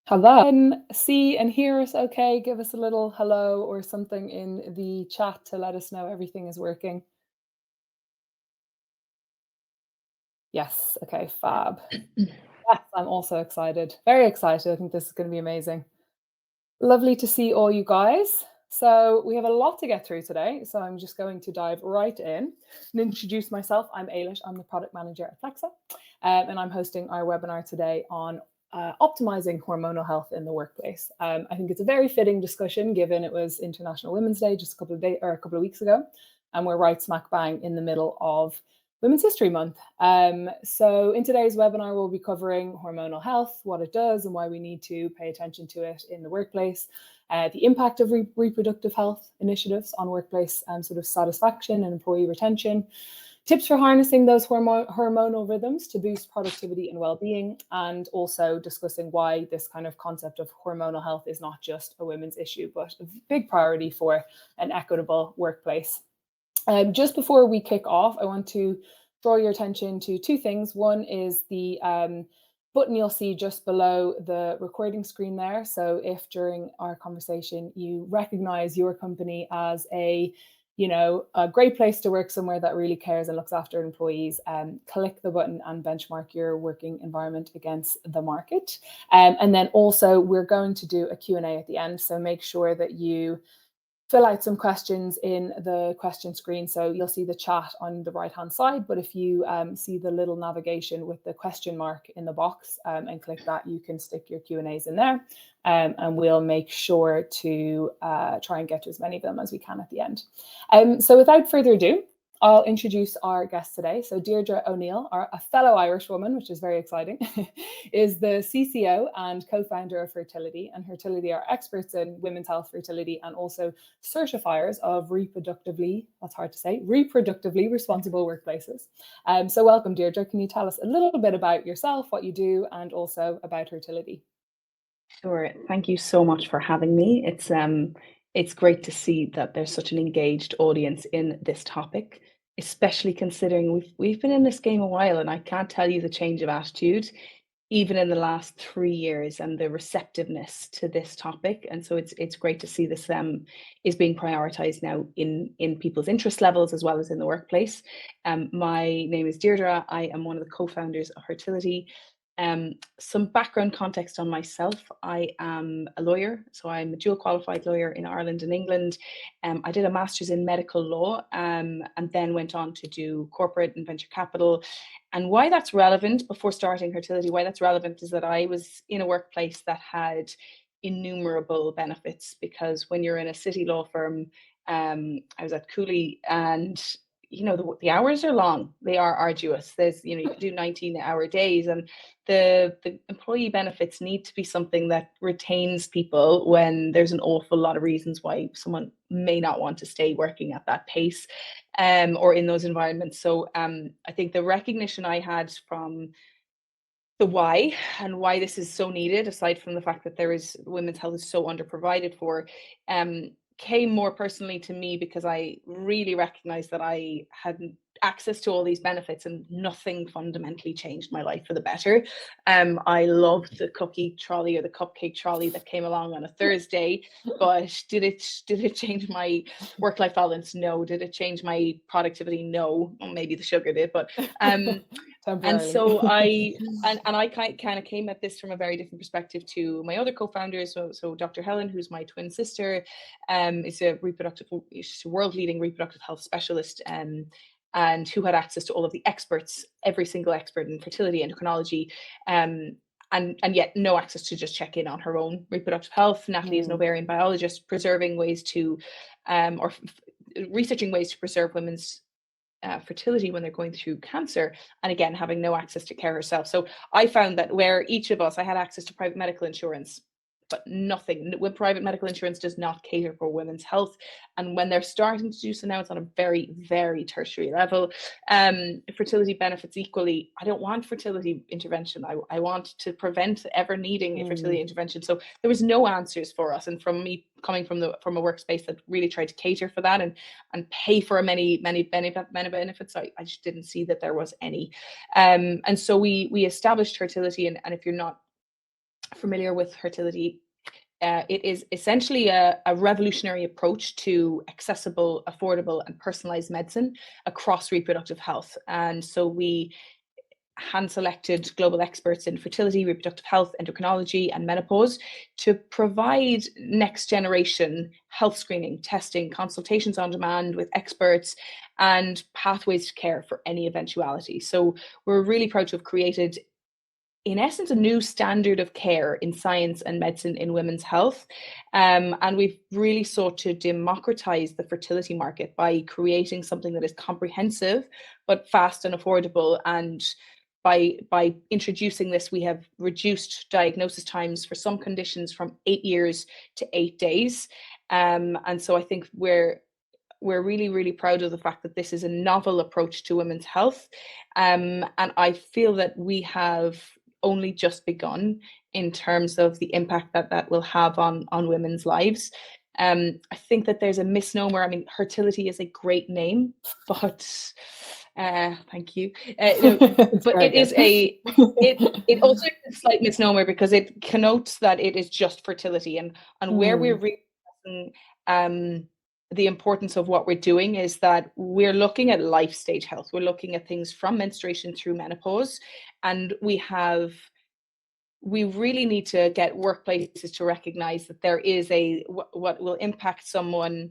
Hello. Can see and hear us okay? Give us a little hello or something in the chat to let us know everything is working. Yes. Okay, fab. Yes, I'm also excited. Very excited. I think this is going to be amazing. Lovely to see all you guys. So we have a lot to get through today. So I'm just going to dive right in and introduce myself. I'm Ailish. I'm the product manager at Flexa, and I'm hosting our webinar today on optimizing hormonal health in the workplace. I think it's a very fitting discussion given it was International Women's Day just a couple of days or a couple of weeks ago, and we're right smack bang in the middle of Women's History Month. So in today's webinar, we'll be covering hormonal health, what it does and why we need to pay attention to it in the workplace, the impact of reproductive health initiatives on workplace sort of satisfaction and employee retention, tips for harnessing those hormonal rhythms to boost productivity and well-being, and also discussing why this kind of concept of hormonal health is not just a women's issue, but a big priority for an equitable workplace. Just before we kick off, I want to draw your attention to two things. One is the button you'll see just below the recording screen there. So if during our conversation you recognize your company as a great place to work, somewhere that really cares and looks after employees, click the button and benchmark your working environment against the market. And then also we're going to do a Q&A at the end. So make sure that you fill out some questions in the question screen. So you'll see the chat on the right-hand side, but if you see the little navigation with the question mark in the box and click that, you can stick your Q&As in there, and we'll make sure to try and get to as many of them as we can at the end. So without further ado, I'll introduce our guest today. So Deirdre O'Neill, a fellow Irish woman, which is very exciting, is the CCO and co-founder of Hertility. And Hertility are experts in women's health, fertility, and also certifiers of reproductively responsible workplaces. So welcome, Deirdre. Can you tell us a little bit about yourself, what you do, and also about Hertility? Sure. Thank you so much for having me. It's great to see that there's such an engaged audience in this topic, especially considering we've been in this game a while, and I can't tell you the change of attitude even in the last 3 years and the receptiveness to this topic. And so it's great to see this is being prioritized now in people's interest levels as well as in the workplace. My name is Deirdre. I am one of the co-founders of Hertility. Some background context on myself. I am a lawyer, so I'm a dual qualified lawyer in Ireland and England. I did a master's in medical law and then went on to do corporate and venture capital. And why that's relevant before starting Hertility, why that's relevant is that I was in a workplace that had innumerable benefits, because when you're in a city law firm, I was at Cooley, and the hours are long, they are arduous. There's you can do 19-hour days, and the employee benefits need to be something that retains people when there's an awful lot of reasons why someone may not want to stay working at that pace or in those environments. So I think the recognition I had from the why and why this is so needed, aside from the fact that women's health is so underprovided for, came more personally to me because I really recognized that I had access to all these benefits and nothing fundamentally changed my life for the better. I loved the cookie trolley or the cupcake trolley that came along on a Thursday, but did it change my work-life balance? No. Did it change my productivity? No. Well, maybe the sugar did, but and so I kind of came at this from a very different perspective to my other co-founders. So Dr. Helen, who's my twin sister, is a world-leading reproductive health specialist, and who had access to all of the experts, every single expert in fertility, endocrinology, and yet no access to just check in on her own reproductive health. Natalie is an ovarian biologist, researching ways to preserve women's fertility when they're going through cancer, and again having no access to care herself. So I found that where each of us, I had access to private medical insurance, but nothing, when private medical insurance does not cater for women's health, and when they're starting to do so now, it's on a very, very tertiary level. Fertility benefits equally. I don't want fertility intervention. I want to prevent ever needing a fertility intervention. So there was no answers for us, and from me coming from a workspace that really tried to cater for that and pay for many benefits, I just didn't see that there was any. And so we established Hertility, and if you're not familiar with Hertility, it is essentially a revolutionary approach to accessible, affordable, and personalized medicine across reproductive health. And so we hand-selected global experts in fertility, reproductive health, endocrinology, and menopause to provide next-generation health screening, testing, consultations on demand with experts, and pathways to care for any eventuality. So we're really proud to have created, in essence, a new standard of care in science and medicine in women's health. And we've really sought to democratize the fertility market by creating something that is comprehensive, but fast and affordable. And by introducing this, we have reduced diagnosis times for some conditions from 8 years to 8 days. And so I think we're really, really proud of the fact that this is a novel approach to women's health. And I feel that we have only just begun in terms of the impact that that will have on women's lives. I think that there's a misnomer. I mean, Hertility is a great name, but thank you. But it is it also is a slight misnomer because it connotes that it is just fertility, and where we're really the importance of what we're doing is that we're looking at life stage health. We're looking at things from menstruation through menopause, and we really need to get workplaces to recognize that there is what will impact someone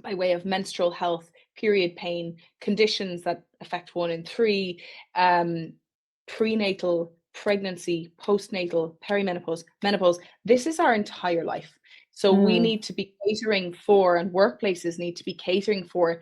by way of menstrual health, period pain, conditions that affect 1 in 3, prenatal, pregnancy, postnatal, perimenopause, menopause. This is our entire life. So we need to be catering for, and workplaces need to be catering for,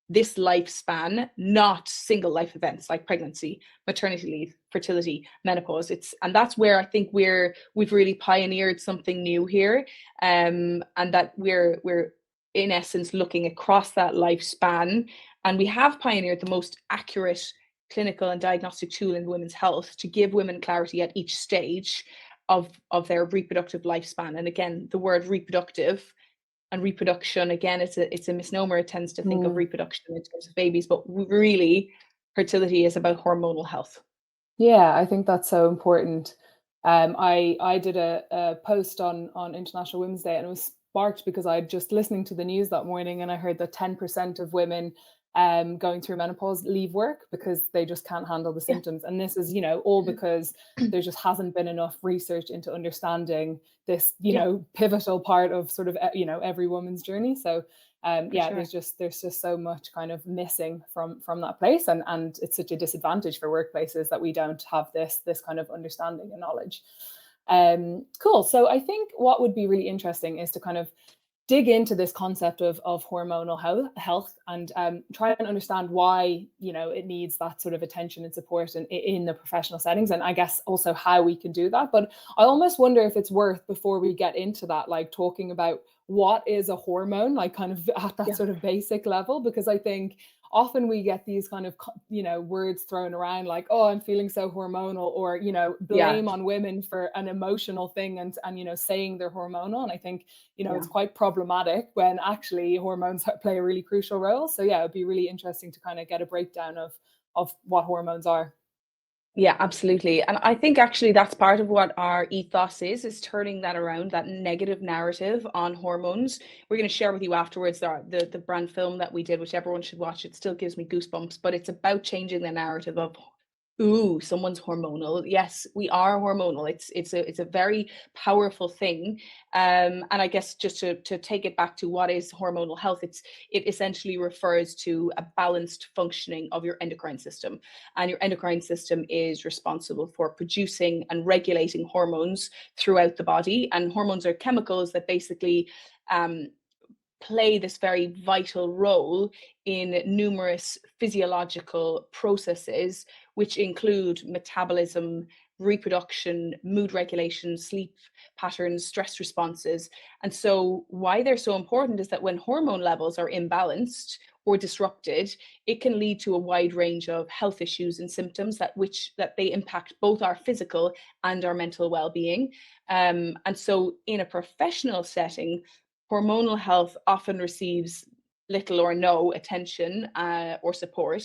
this lifespan, not single life events like pregnancy, maternity leave, fertility, menopause. And that's where I think we've really pioneered something new here, and that we're in essence looking across that lifespan, and we have pioneered the most accurate clinical and diagnostic tool in women's health to give women clarity at each stage of their reproductive lifespan. And again, the word reproductive and reproduction, again, it's a misnomer. It tends to think of reproduction in terms of babies, but really fertility is about hormonal health. Yeah, I think that's so important. I did a post on International Women's Day, and it was sparked because I'd just listening to the news that morning, and I heard that 10% of women going through menopause leave work because they just can't handle the symptoms. And this is, all because there just hasn't been enough research into understanding this, pivotal part of sort of, every woman's journey. So Sure. there's just so much kind of missing from that place, and it's such a disadvantage for workplaces that we don't have this kind of understanding and knowledge. Cool. So I think what would be really interesting is to kind of dig into this concept of hormonal health and try and understand why it needs that sort of attention and support in the professional settings, and I guess also how we can do that. But I almost wonder if it's worth, before we get into that, like talking about what is a hormone, like kind of at that sort of basic level, because I think often we get these kind of words thrown around like, oh, I'm feeling so hormonal, or blame on women for an emotional thing, and saying they're hormonal. And I think it's quite problematic when actually hormones play a really crucial role. So yeah, it'd be really interesting to kind of get a breakdown of what hormones are. Yeah, absolutely. And I think actually that's part of what our ethos is turning that around, that negative narrative on hormones. We're going to share with you afterwards the brand film that we did, which everyone should watch. It still gives me goosebumps, but it's about changing the narrative of, ooh, someone's hormonal. Yes, we are hormonal. It's a very powerful thing. And I guess just to take it back to what is hormonal health, it essentially refers to a balanced functioning of your endocrine system. And your endocrine system is responsible for producing and regulating hormones throughout the body. And hormones are chemicals that basically play this very vital role in numerous physiological processes, which include metabolism, reproduction, mood regulation, sleep patterns, stress responses. And so why they're so important is that when hormone levels are imbalanced or disrupted, it can lead to a wide range of health issues and symptoms that they impact both our physical and our mental well-being. And so in a professional setting, hormonal health often receives little or no attention or support,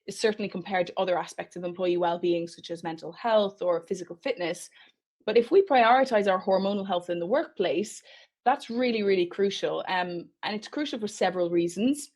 certainly compared to other aspects of employee well-being, such as mental health or physical fitness. But if we prioritize our hormonal health in the workplace, that's really, really crucial. And it's crucial for several reasons.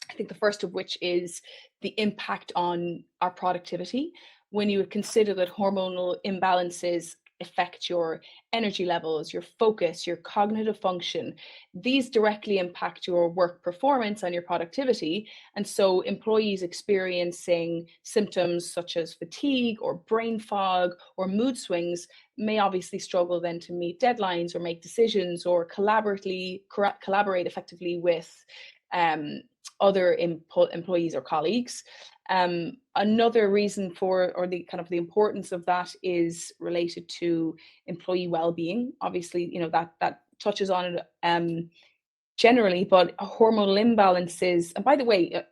I think the first of which is the impact on our productivity. When you consider that hormonal imbalances affect your energy levels, your focus, your cognitive function, these directly impact your work performance and your productivity. And so employees experiencing symptoms such as fatigue or brain fog or mood swings may obviously struggle then to meet deadlines or make decisions or collaborate effectively with other employees or colleagues. Another reason for, or the kind of the importance of that, is related to employee well-being. Obviously, that touches on it generally, but hormonal imbalances. And by the way,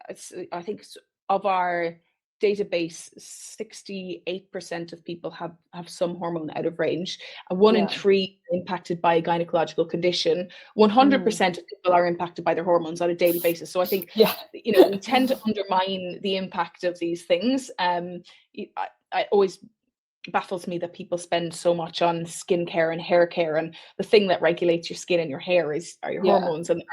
I think of our database, 68% of people have some hormone out of range. One in three are impacted by a gynecological condition. 100% of people are impacted by their hormones on a daily basis. So I think we tend to undermine the impact of these things. I always baffles me that people spend so much on skincare and hair care, and the thing that regulates your skin and your hair are your hormones. And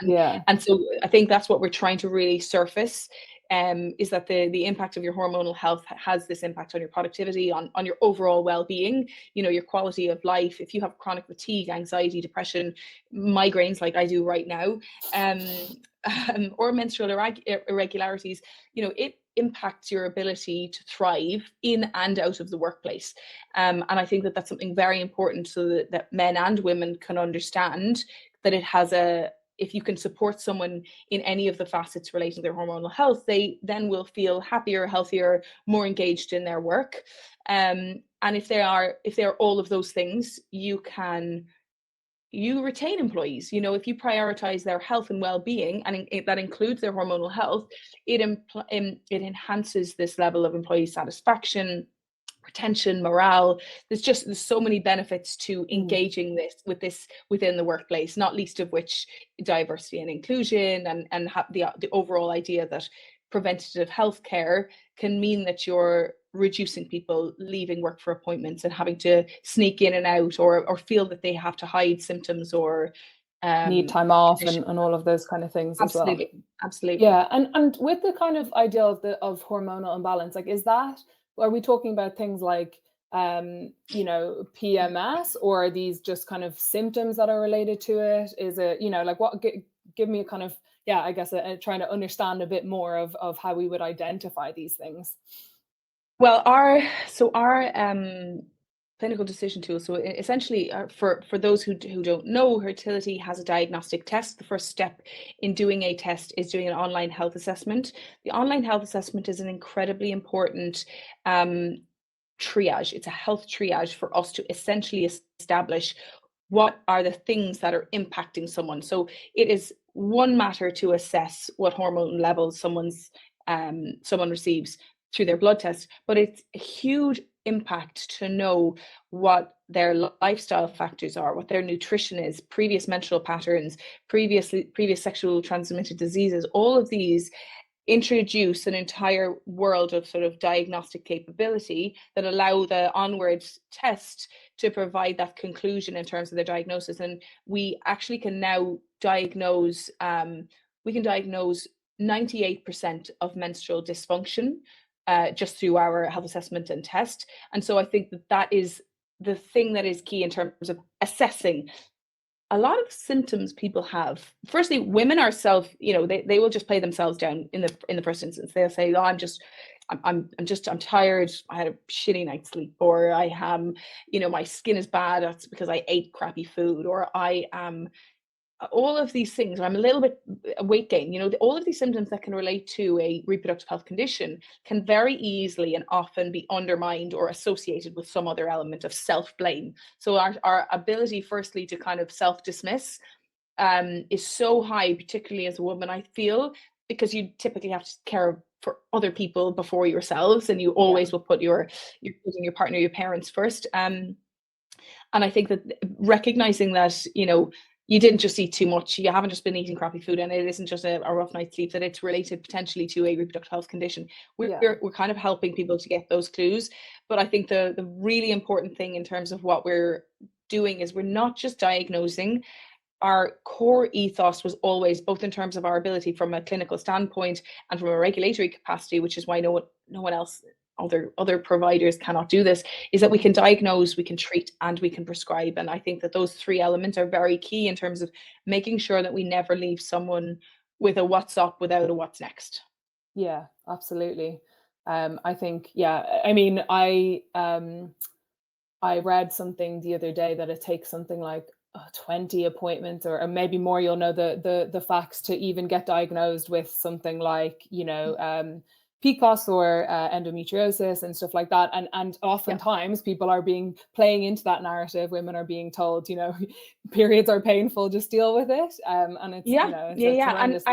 so I think that's what we're trying to really surface, is that the impact of your hormonal health has this impact on your productivity, on your overall well-being, your quality of life. If you have chronic fatigue, anxiety, depression, migraines like I do right now, or menstrual irregularities, it impacts your ability to thrive in and out of the workplace. And I think that that's something very important, so that men and women can understand that it has if you can support someone in any of the facets relating to their hormonal health, they then will feel happier, healthier, more engaged in their work. And if they are all of those things, you retain employees. If you prioritize their health and well-being, and that includes their hormonal health, it enhances this level of employee satisfaction, retention, morale. There's so many benefits to engaging within the workplace, not least of which diversity and inclusion, and the overall idea that preventative healthcare can mean that you're reducing people leaving work for appointments and having to sneak in and out, or feel that they have to hide symptoms or need time off and all of those kind of things as well. Absolutely. Yeah. And with the kind of idea of hormonal imbalance, like, are we talking about things like PMS, or are these just kind of symptoms that are related to it? Is it, like, what, give me a kind of, I guess trying to understand a bit more of how we would identify these things. Well, our clinical decision tool. So essentially, for those who don't know, Hertility has a diagnostic test. The first step in doing a test is doing an online health assessment. The online health assessment is an incredibly important triage. It's a health triage for us to essentially establish what are the things that are impacting someone. So it is one matter to assess what hormone levels someone receives through their blood test, but it's a huge impact to know what their lifestyle factors are, what their nutrition is, previous menstrual patterns, previous sexual transmitted diseases. All of these introduce an entire world of sort of diagnostic capability that allow the onwards test to provide that conclusion in terms of their diagnosis. And we actually can now diagnose 98% of menstrual dysfunction just through our health assessment and test. And so I think that is the thing that is key in terms of assessing. A lot of symptoms people have, firstly, women are they will just play themselves down in the first instance. They'll say, oh, I'm tired, I had a shitty night's sleep, or I am, my skin is bad, that's because I ate crappy food, or I am all of these things, I'm a little bit weight gain, all of these symptoms that can relate to a reproductive health condition can very easily and often be undermined or associated with some other element of self-blame. So our ability, firstly, to kind of self-dismiss is so high, particularly as a woman, I feel, because you typically have to care for other people before yourselves, and you always will put your partner, your parents first. And I think that recognizing that, you didn't just eat too much, you haven't just been eating crappy food, and it isn't just a rough night's sleep, that it's related potentially to a reproductive health condition. We're kind of helping people to get those clues. But I think the really important thing in terms of what we're doing is we're not just diagnosing. Our core ethos was always, both in terms of our ability from a clinical standpoint and from a regulatory capacity, which is why no one else, other providers cannot do this, is that we can diagnose, we can treat, and we can prescribe. And I think that those three elements are very key in terms of making sure that we never leave someone with a what's up without a what's next. Yeah, absolutely. I think, I mean, I read something the other day that it takes something like 20 appointments or maybe more. You'll know the facts to even get diagnosed with something like, PCOS or endometriosis and stuff like that. And oftentimes people are playing into that narrative. Women are being told, periods are painful, just deal with it. And it's, it's horrendous.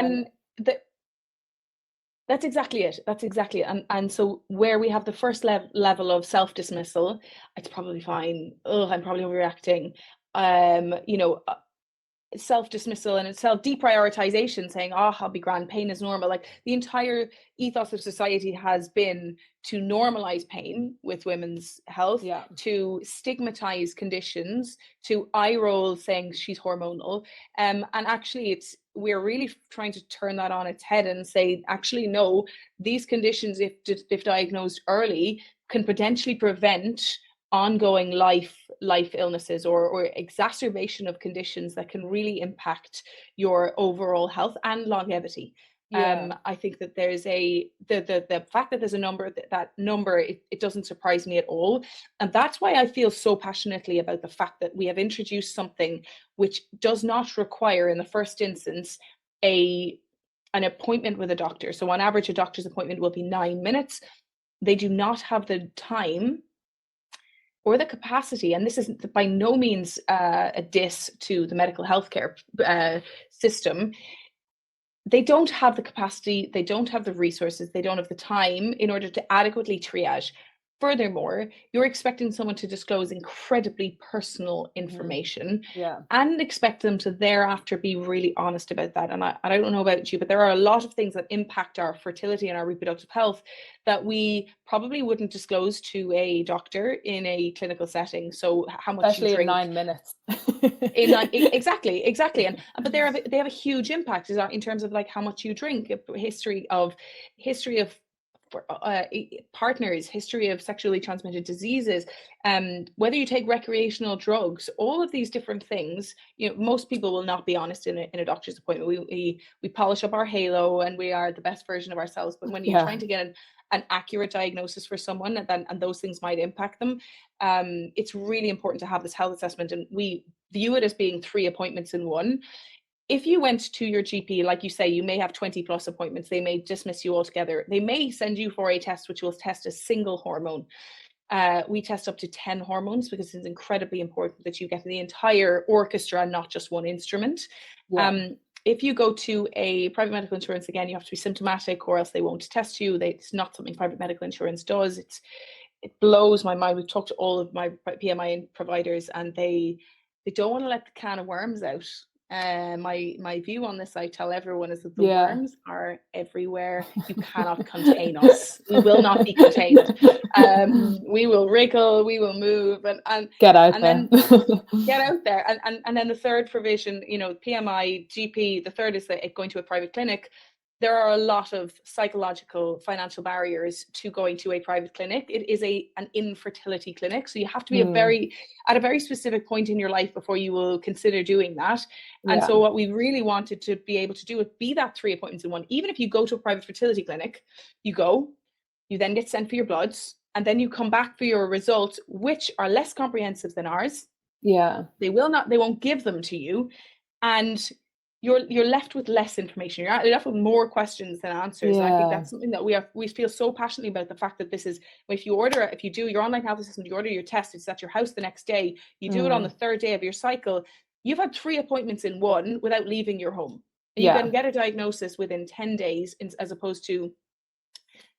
That's exactly it. And so where we have the first level of self-dismissal, it's probably fine. Oh, I'm probably overreacting. Self-dismissal and self-deprioritization, saying, oh, I'll be grand, pain is normal. Like, the entire ethos of society has been to normalize pain with women's health, to stigmatize conditions, to eye roll saying she's hormonal. And actually we're really trying to turn that on its head and say, actually, no, these conditions, if diagnosed early, can potentially prevent ongoing life illnesses or exacerbation of conditions that can really impact your overall health and longevity. I think that there's the fact that there's a number, that number, it doesn't surprise me at all. And that's why I feel so passionately about the fact that we have introduced something which does not require, in the first instance, an appointment with a doctor. So on average, a doctor's appointment will be 9 minutes. They do not have the time or the capacity, and this is by no means a diss to the medical healthcare system. They don't have the capacity, they don't have the resources, they don't have the time in order to adequately triage. Furthermore, you're expecting someone to disclose incredibly personal information, and expect them to thereafter be really honest about that. And I don't know about you, but there are a lot of things that impact our fertility and our reproductive health that we probably wouldn't disclose to a doctor in a clinical setting. So how much especially you drink, in 9 minutes. Exactly. And but they have a huge impact in terms of like how much you drink, history of partners, history of sexually transmitted diseases, whether you take recreational drugs, all of these different things. Most people will not be honest in a doctor's appointment. We polish up our halo and we are the best version of ourselves, but when you're trying to get an accurate diagnosis for someone, and those things might impact them, it's really important to have this health assessment. And we view it as being 3 appointments in one. If you went to your GP, like you say, you may have 20 plus appointments. They may dismiss you altogether. They may send you for a test which will test a single hormone. We test up to 10 hormones because it's incredibly important that you get the entire orchestra and not just one instrument. If you go to a private medical insurance, again, you have to be symptomatic or else they won't test you. It's not something private medical insurance does. It blows my mind. We've talked to all of my PMI providers and they don't want to let the can of worms out. My view on this, I tell everyone, is that the worms are everywhere. You cannot contain us. We will not be contained. We will wriggle, we will move, and get out there. Get out there. And then the third provision, PMI, GP, the third is that going to a private clinic. There are a lot of psychological, financial barriers to going to a private clinic. It is an infertility clinic. So you have to be at a very specific point in your life before you will consider doing that. And so what we really wanted to be able to do is be that 3 appointments in one. Even if you go to a private fertility clinic, you then get sent for your bloods, and then you come back for your results, which are less comprehensive than ours. They won't give them to you. And you're left with less information. You're left with more questions than answers. And I think that's something that we feel so passionately about, the fact that this is, if you do your online health assessment, you order your test, it's at your house the next day, you do it on the 3rd day of your cycle, you've had 3 appointments in one without leaving your home. And you can get a diagnosis within 10 days as opposed to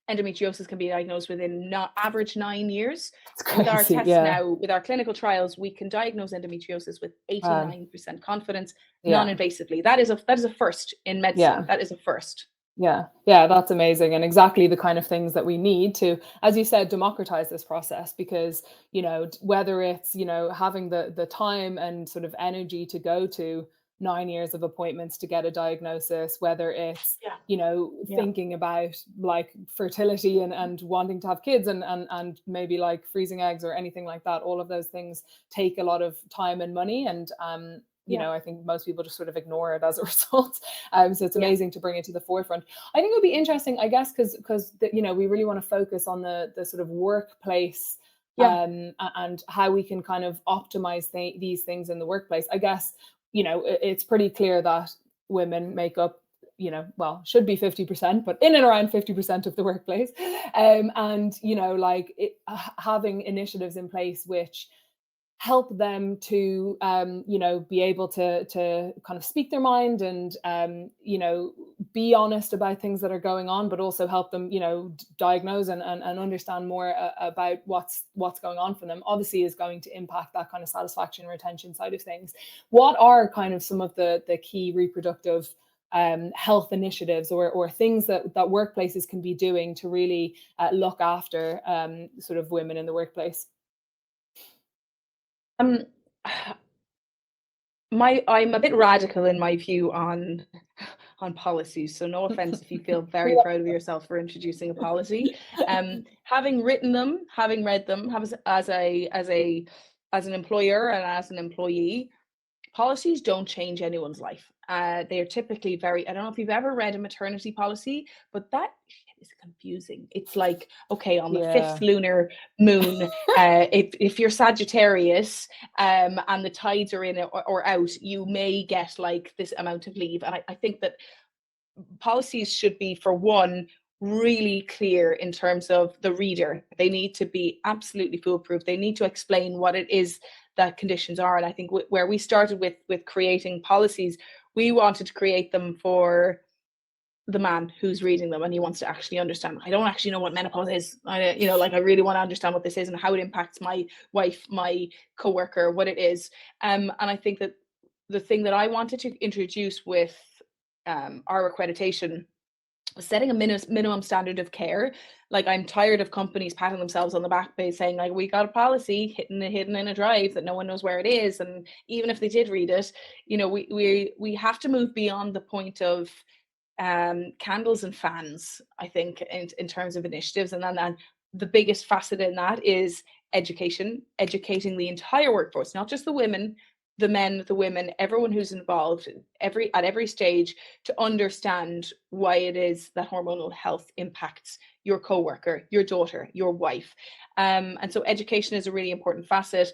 endometriosis can be diagnosed within average 9 years. It's With our crazy. tests Yeah. now, with our clinical trials, we can diagnose endometriosis with 89% confidence, non-invasively. That is a first in medicine. That is a first. Yeah, that's amazing. And exactly the kind of things that we need to, as you said, democratize this process, because, you know, whether it's, you know, having the time and sort of energy to go to 9 years of appointments to get a diagnosis, whether it's, you know, thinking about like fertility and wanting to have kids and maybe like freezing eggs or anything like that, all of those things take a lot of time and money. And you know, I think most people just sort of ignore it as a result. So it's amazing to bring it to the forefront. I think it would be interesting, I guess, because you know, we really want to focus on the sort of workplace and how we can kind of optimize these things in the workplace. I guess, you know, it's pretty clear that women make up, you know, well, should be 50%, but in and around 50% of the workplace. And, you know, like having initiatives in place which help them to, you know, be able to kind of speak their mind and, you know, be honest about things that are going on, but also help them, you know, diagnose and understand more about what's going on for them, obviously is going to impact that kind of satisfaction and retention side of things. What are kind of some of the key reproductive health initiatives or things that workplaces can be doing to really look after sort of women in the workplace? I'm a bit radical in my view on policies, so no offense if you feel very proud of yourself for introducing a policy. Having written them, having read them, as an employer and as an employee, policies don't change anyone's life. They are typically I don't know if you've ever read a maternity policy, but that is confusing. It's like, okay, on the 5th lunar moon, if you're Sagittarius and the tides are in or out, you may get like this amount of leave. And I think that policies should be, for one, really clear in terms of the reader. They need to be absolutely foolproof. They need to explain what it is that conditions are. And I think where we started with creating policies, we wanted to create them for the man who's reading them and he wants to actually understand. I don't actually know what menopause is. I really want to understand what this is and how it impacts my wife, my coworker, what it is. And I think that the thing that I wanted to introduce with our accreditation was setting a minimum standard of care. Like, I'm tired of companies patting themselves on the back by saying, like, we got a policy hidden in a drive that no one knows where it is, and even if they did read it, you know, we have to move beyond the point of candles and fans, I think, in terms of initiatives. And then the biggest facet in that is educating the entire workforce, not just the women, the men, the women, everyone who's involved at every stage, to understand why it is that hormonal health impacts your coworker, your daughter, your wife. And so education is a really important facet.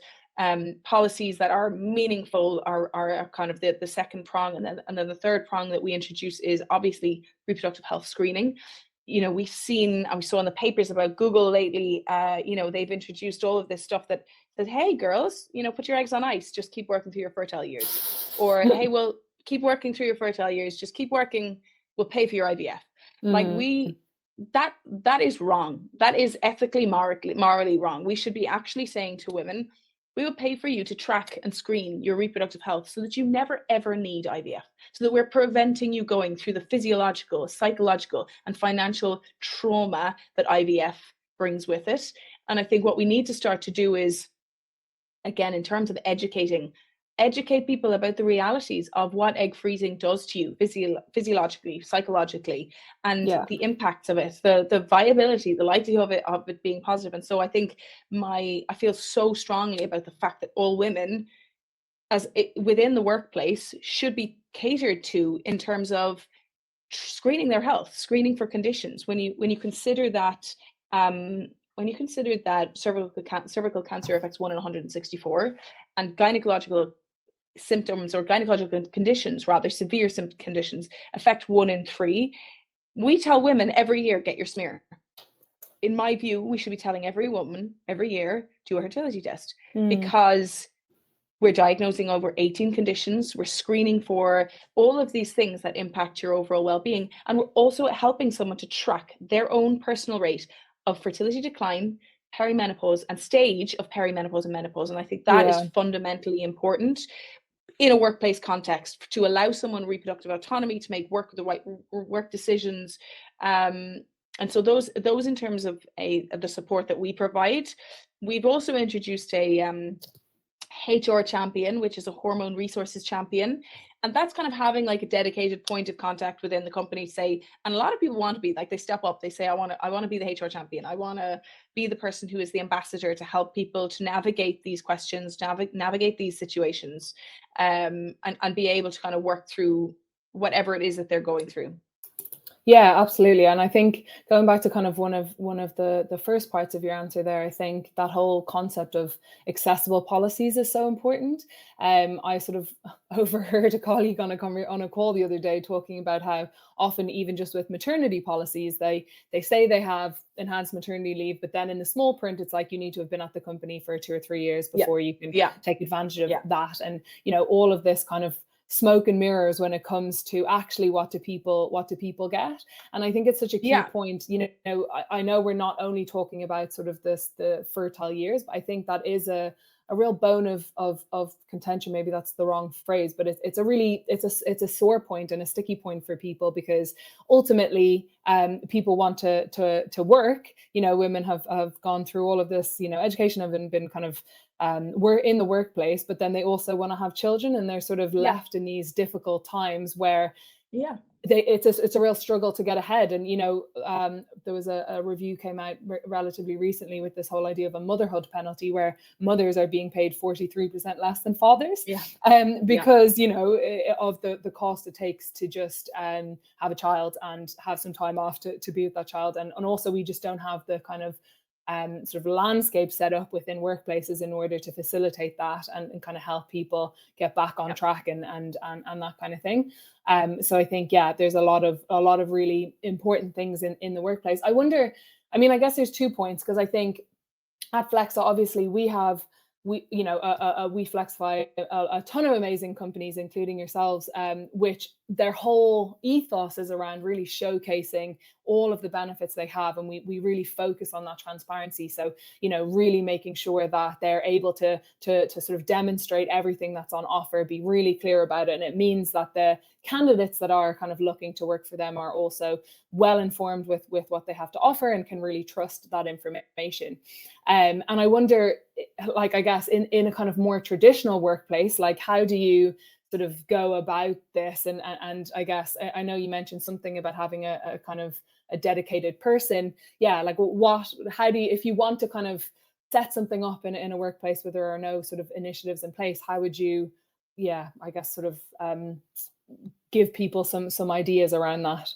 Policies that are meaningful are kind of the second prong, and then the third prong that we introduce is obviously reproductive health screening. You know, we've seen and we saw in the papers about Google lately, you know, they've introduced all of this stuff that says, hey girls, you know, put your eggs on ice, just keep working through your fertile years. Or hey, well, keep working through your fertile years, just keep working, we'll pay for your IVF. Like, that is wrong. That is ethically, morally wrong. We should be actually saying to women, we will pay for you to track and screen your reproductive health so that you never ever need IVF, so that we're preventing you going through the physiological, psychological, and financial trauma that IVF brings with it. And I think what we need to start to do is, again, in terms of educate people about the realities of what egg freezing does to you physiologically, psychologically, and the impacts of it, the viability, the likelihood of it being positive. And so I think I feel so strongly about the fact that all women within the workplace should be catered to in terms of screening their health, screening for conditions. When you consider that cervical cancer affects 1 in 164, and gynecological symptoms, or gynecological conditions, rather severe conditions, affect 1 in 3. We tell women every year, get your smear. In my view, we should be telling every woman every year, do a fertility test, because We're diagnosing over 18 conditions. We're screening for all of these things that impact your overall well-being. And we're also helping someone to track their own personal rate of fertility decline, perimenopause, and stage of perimenopause and menopause. And I think that is fundamentally important in a workplace context to allow someone reproductive autonomy to make the right work decisions. And so those in terms of the support that we provide. We've also introduced a HR champion, which is a hormone resources champion. And that's kind of having like a dedicated point of contact within the company, say, and a lot of people want to be like, they step up, they say, I want to be the HR champion. I want to be the person who is the ambassador to help people to navigate these questions, navigate these situations, and be able to kind of work through whatever it is that they're going through. Yeah, absolutely. And I think going back to kind of one of the first parts of your answer there, I think that whole concept of accessible policies is so important. I sort of overheard a colleague on a call the other day talking about how often, even just with maternity policies, they say they have enhanced maternity leave, but then in the small print, it's like you need to have been at the company for 2 or 3 years before you can take advantage of that. And, you know, all of this kind of smoke and mirrors when it comes to actually what do people get. And I think it's such a key point. You know, I know we're not only talking about sort of the fertile years, but I think that is a real bone of contention. Maybe that's the wrong phrase, but it's a sore point and a sticky point for people, because ultimately people want to work. You know, women have gone through all of this, you know, education, have been kind of we're in the workplace, but then they also want to have children, and they're sort of left in these difficult times where it's a real struggle to get ahead. And, you know, there was a review came out relatively recently with this whole idea of a motherhood penalty, where mothers are being paid 43% less than fathers, because, you know, of the cost it takes to just have a child and have some time off to be with that child. And also we just don't have the kind of sort of landscape set up within workplaces in order to facilitate that and kind of help people get back on track and that kind of thing. So I think, there's a lot of really important things in the workplace. I wonder, I mean, I guess there's 2 points, because I think at Flexa, obviously we Flexify a ton of amazing companies, including yourselves, which their whole ethos is around really showcasing all of the benefits they have. And we really focus on that transparency. So, you know, really making sure that they're able to sort of demonstrate everything that's on offer, be really clear about it. And it means that the candidates that are kind of looking to work for them are also well informed with what they have to offer and can really trust that information. And I wonder, like, I guess in a kind of more traditional workplace, like, how do you sort of go about this? And I guess I know you mentioned something about having a kind of a dedicated person. Like, how do you, if you want to kind of set something up in a workplace where there are no sort of initiatives in place, how would you, I guess, sort of give people some ideas around that?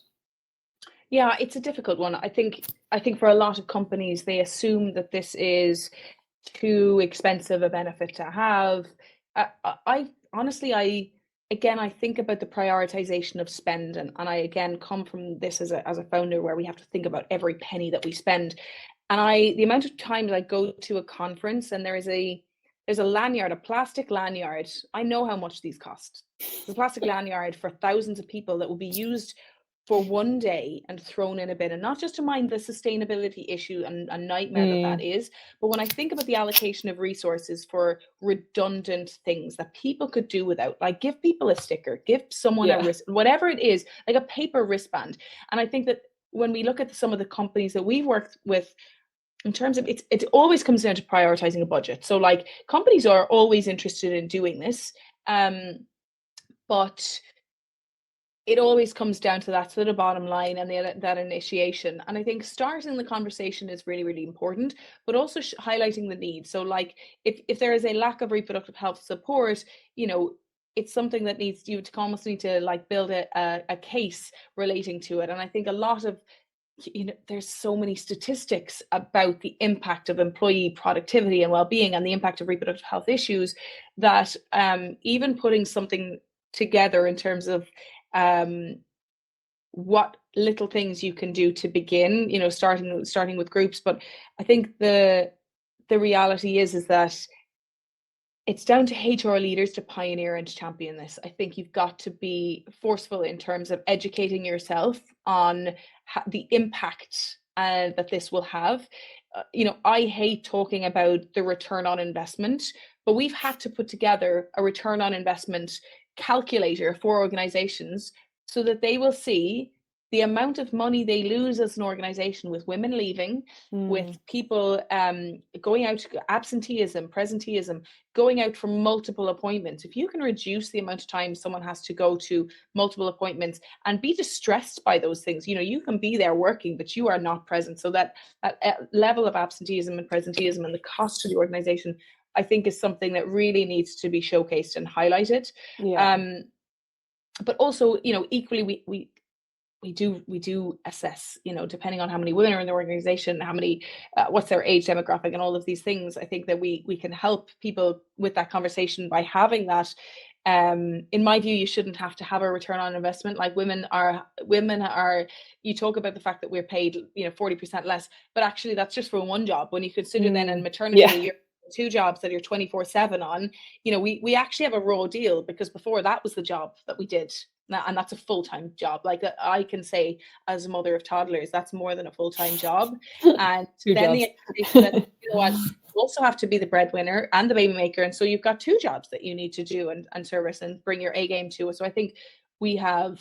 Yeah, it's a difficult one. I think for a lot of companies, they assume that this is too expensive a benefit to have. I honestly, I think about the prioritization of spend, and I again come from this as a founder, where we have to think about every penny that we spend. And the amount of times I go to a conference and there's a lanyard, a plastic lanyard. I know how much these cost. It's a plastic lanyard for thousands of people that will be used for one day and thrown in a bin. And not just to mind the sustainability issue and a nightmare that is, but when I think about the allocation of resources for redundant things that people could do without, like give people a sticker, give someone a wrist, whatever it is, like a paper wristband. And I think that when we look at some of the companies that we've worked with, in terms of it always comes down to prioritizing a budget. So like companies are always interested in doing this, but it always comes down to that sort of bottom line and that initiation. And I think starting the conversation is really, really important, but also highlighting the need. So like if there is a lack of reproductive health support, you know, it's something that you almost need to like build a case relating to it. And I think a lot of, you know, there's so many statistics about the impact of employee productivity and well-being and the impact of reproductive health issues that even putting something together in terms of what little things you can do to begin, you know, starting with groups. But I think the reality is that it's down to HR leaders to pioneer and champion this. I think you've got to be forceful in terms of educating yourself on the impact that this will have. I hate talking about the return on investment, but we've had to put together a return on investment calculator for organizations so that they will see the amount of money they lose as an organization with women leaving, with people going out, absenteeism, presenteeism, going out for multiple appointments. If you can reduce the amount of time someone has to go to multiple appointments and be distressed by those things, you can be there working, but you are not present. So that level of absenteeism and presenteeism and the cost to the organization, I think, is something that really needs to be showcased and highlighted. But also, equally, we do assess, depending on how many women are in the organization, how many, what's their age demographic, and all of these things. I think that we can help people with that conversation by having that. In my view, you shouldn't have to have a return on investment. Like women are, you talk about the fact that we're paid, 40% less, but actually that's just for one job. When you consider then in maternity, you're 2 jobs that you're 24/7 on, we actually have a raw deal, because before that was the job that we did. And that's a full-time job. Like I can say, as a mother of toddlers, that's more than a full-time job. And then the expectation that, you also have to be the breadwinner and the baby maker. And so you've got 2 jobs that you need to do and service and bring your A game to. So I think we have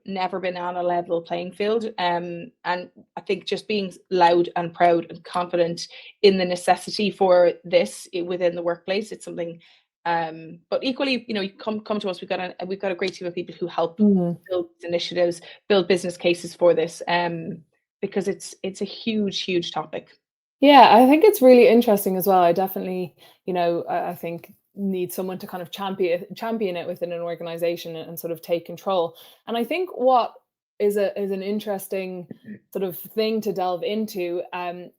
never been on a level playing field. And I think just being loud and proud and confident in the necessity for this within the workplace, it's something. But equally, you come to us. We've got a great team of people who help build initiatives, build business cases for this, because it's a huge topic. Yeah, I think it's really interesting as well. I definitely, I think need someone to kind of champion it within an organization and sort of take control. And I think what is an interesting sort of thing to delve into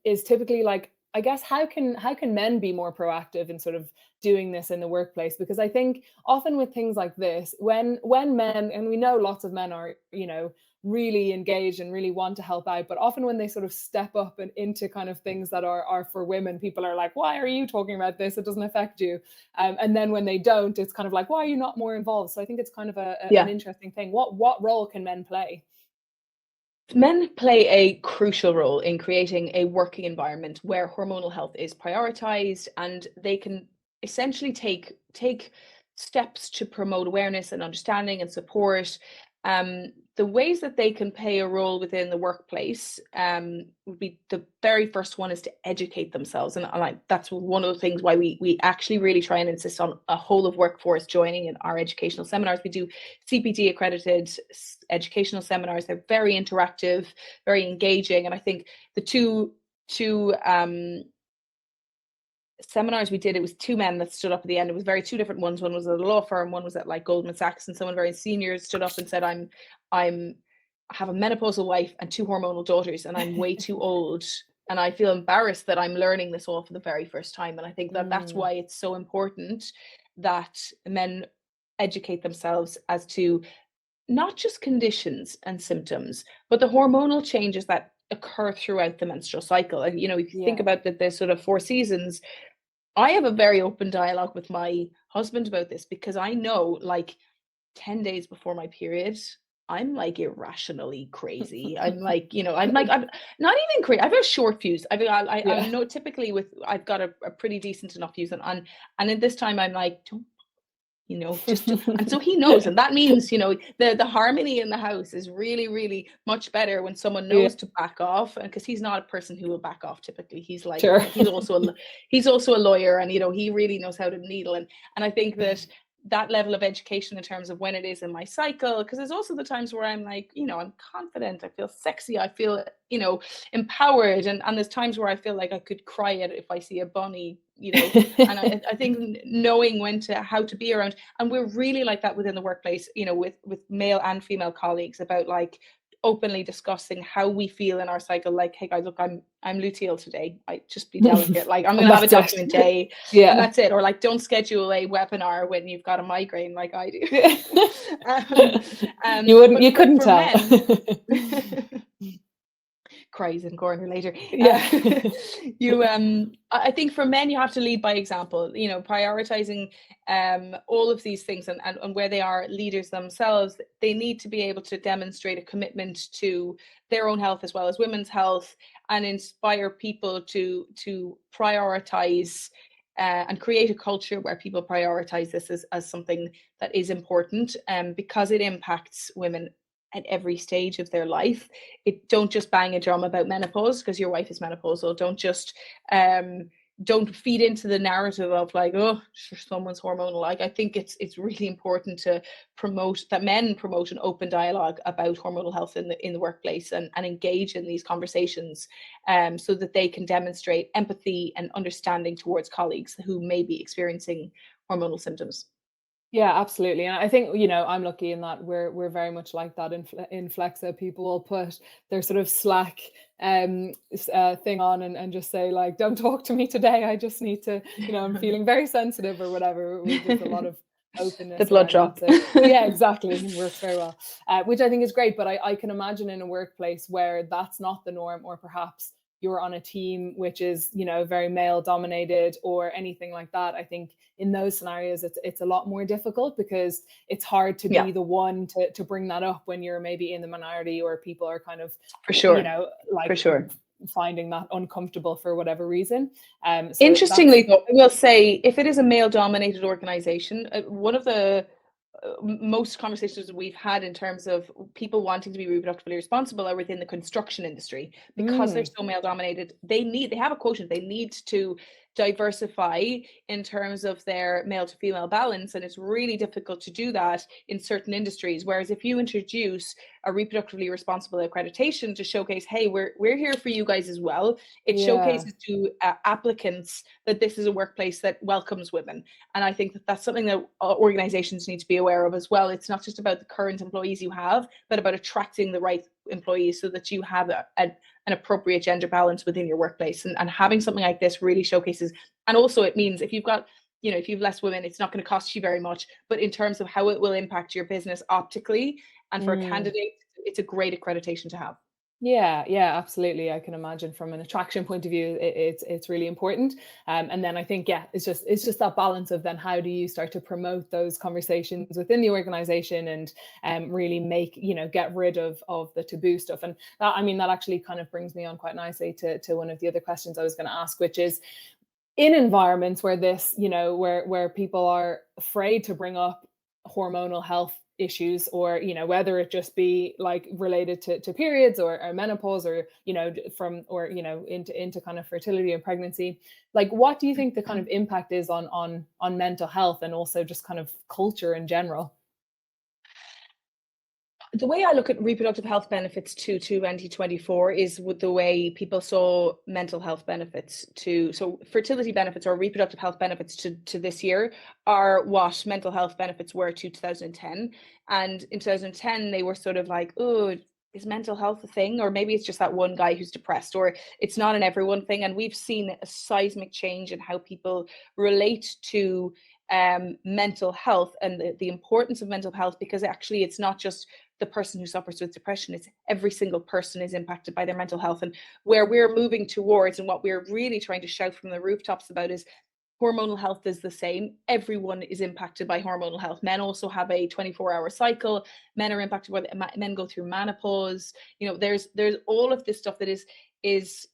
is typically, like, I guess, how can men be more proactive in sort of doing this in the workplace? Because I think often with things like this, when men, and we know lots of men are, really engaged and really want to help out, but often when they sort of step up and into kind of things that are for women, people are like, why are you talking about this? It doesn't affect you. And then when they don't, it's kind of like, why are you not more involved? So I think it's kind of an interesting thing. What role can men play? Men play a crucial role in creating a working environment where hormonal health is prioritized, and they can essentially take steps to promote awareness and understanding and support. The ways that they can play a role within the workplace would be, the very first one is to educate themselves. And that's one of the things why we actually really try and insist on a whole of workforce joining in our educational seminars. We do CPD accredited educational seminars. They're very interactive, very engaging. And I think the two seminars we did, it was 2 men that stood up at the end. It was two different ones. One was at a law firm, one was at like Goldman Sachs, and someone very senior stood up and said, I have a menopausal wife and 2 hormonal daughters, and I'm way too old, and I feel embarrassed that I'm learning this all for the very first time. And I think that's why it's so important that men educate themselves as to not just conditions and symptoms, but the hormonal changes that occur throughout the menstrual cycle. And if you think about the sort of 4 seasons, I have a very open dialogue with my husband about this, because I know, like, 10 days before my period, I'm like irrationally crazy. I'm like, I'm not even crazy. I have a short fuse. I know typically I've got a pretty decent enough fuse, and at this time I'm like, don't, and so he knows. And that means, the harmony in the house is really, really much better when someone knows to back off. And because he's not a person who will back off typically. He's like, he's also a lawyer, and he really knows how to needle. And I think that level of education in terms of when it is in my cycle, because there's also the times where I'm like, I'm confident, I feel sexy, I feel, empowered, and there's times where I feel like I could cry at it if I see a bunny, and I think knowing how to be around. And we're really like that within the workplace, with male and female colleagues, about like openly discussing how we feel in our cycle. Like, hey guys, look, I'm luteal today, I just be delicate, like I'm gonna have a document day, and that's it. Or like, don't schedule a webinar when you've got a migraine like I do. You couldn't tell. cries in corner later. Yeah. I think for men, you have to lead by example, prioritizing all of these things, and where they are leaders themselves, they need to be able to demonstrate a commitment to their own health as well as women's health, and inspire people to prioritize and create a culture where people prioritize this as something that is important, because it impacts women at every stage of their life. Don't just bang a drum about menopause because your wife is menopausal. Don't feed into the narrative of like, oh, sure, someone's hormonal. Like, I think it's really important to men promote an open dialogue about hormonal health in the workplace, and engage in these conversations, so that they can demonstrate empathy and understanding towards colleagues who may be experiencing hormonal symptoms. Yeah, absolutely. And I think, I'm lucky in that we're very much like that in Flexa. People will put their sort of Slack thing on, and just say like, don't talk to me today. I just need to, I'm feeling very sensitive or whatever. There's a lot of The openness blood around that. drop. So yeah, exactly. It works very well, which I think is great. But I can imagine in a workplace where that's not the norm, or perhaps you're on a team which is, very male dominated or anything like that. I think in those scenarios, it's a lot more difficult, because it's hard to Yeah, be the one to bring that up when you're maybe in the minority, or people are kind of, for sure. like For sure. finding that uncomfortable for whatever reason. So that's Interestingly, though, I will say, if it is a male-dominated organization, one of the most conversations we've had in terms of people wanting to be reproductively responsible are within the construction industry, because they're so male dominated. They have a quotient. They need to diversify in terms of their male to female balance, and it's really difficult to do that in certain industries. Whereas if you introduce a reproductively responsible accreditation to showcase, hey, we're here for you guys as well, it yeah. showcases to applicants that this is a workplace that welcomes women. And I think that that's something that organizations need to be aware of as well. It's not just about the current employees you have, but about attracting the right employees, so that you have an appropriate gender balance within your workplace. And having something like this really showcases. And also, it means if you've less women, it's not going to cost you very much. But in terms of how it will impact your business optically, and for a candidate, it's a great accreditation to have. Yeah, yeah, absolutely. I can imagine from an attraction point of view, it's really important. And then I think, yeah, it's just that balance of then how do you start to promote those conversations within the organization, and really make, get rid of the taboo stuff. And that, I mean, that actually kind of brings me on quite nicely to one of the other questions I was going to ask, which is, in environments where this, where people are afraid to bring up hormonal health issues, or whether it just be like related to periods, or menopause, or from, or into kind of fertility and pregnancy, like what do you think the kind of impact is on mental health, and also just kind of culture in general? The way I look at reproductive health benefits to 2024 is with the way people saw mental health benefits to, so fertility benefits or reproductive health benefits to this year are what mental health benefits were to 2010. And in 2010, they were sort of like, oh, is mental health a thing? Or maybe it's just that one guy who's depressed, or it's not an everyone thing. And we've seen a seismic change in how people relate to mental health, and the importance of mental health, because actually it's not just the person who suffers with depression, it's every single person is impacted by their mental health. And where we're moving towards, and what we're really trying to shout from the rooftops about, is hormonal health is the same. Everyone is impacted by hormonal health. Men also have a 24-hour cycle. Men are impacted by men go through menopause. There's all of this stuff that is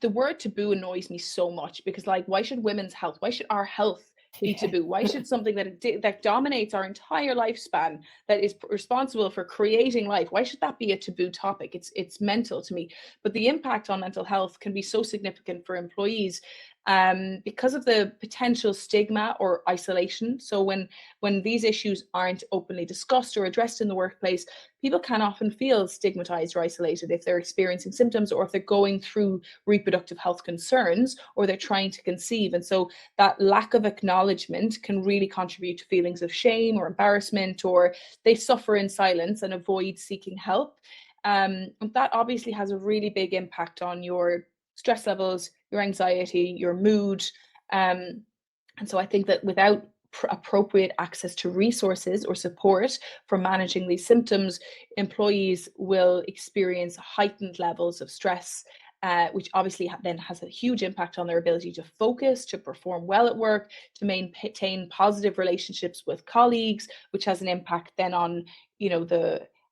the word taboo annoys me so much, because like, why should women's health, why should our health be Yeah. taboo? Why should something that dominates our entire lifespan, that is responsible for creating life, why should that be a taboo topic? It's mental to me. But the impact on mental health can be so significant for employees, because of the potential stigma or isolation. So when these issues aren't openly discussed or addressed in the workplace, people can often feel stigmatized or isolated if they're experiencing symptoms, or if they're going through reproductive health concerns, or they're trying to conceive. And so that lack of acknowledgement can really contribute to feelings of shame or embarrassment, or they suffer in silence and avoid seeking help. And that obviously has a really big impact on your stress levels, your anxiety, your mood. And so I think that without appropriate access to resources or support for managing these symptoms, employees will experience heightened levels of stress, which obviously then has a huge impact on their ability to focus, to perform well at work, to maintain positive relationships with colleagues, which has an impact then on, you know,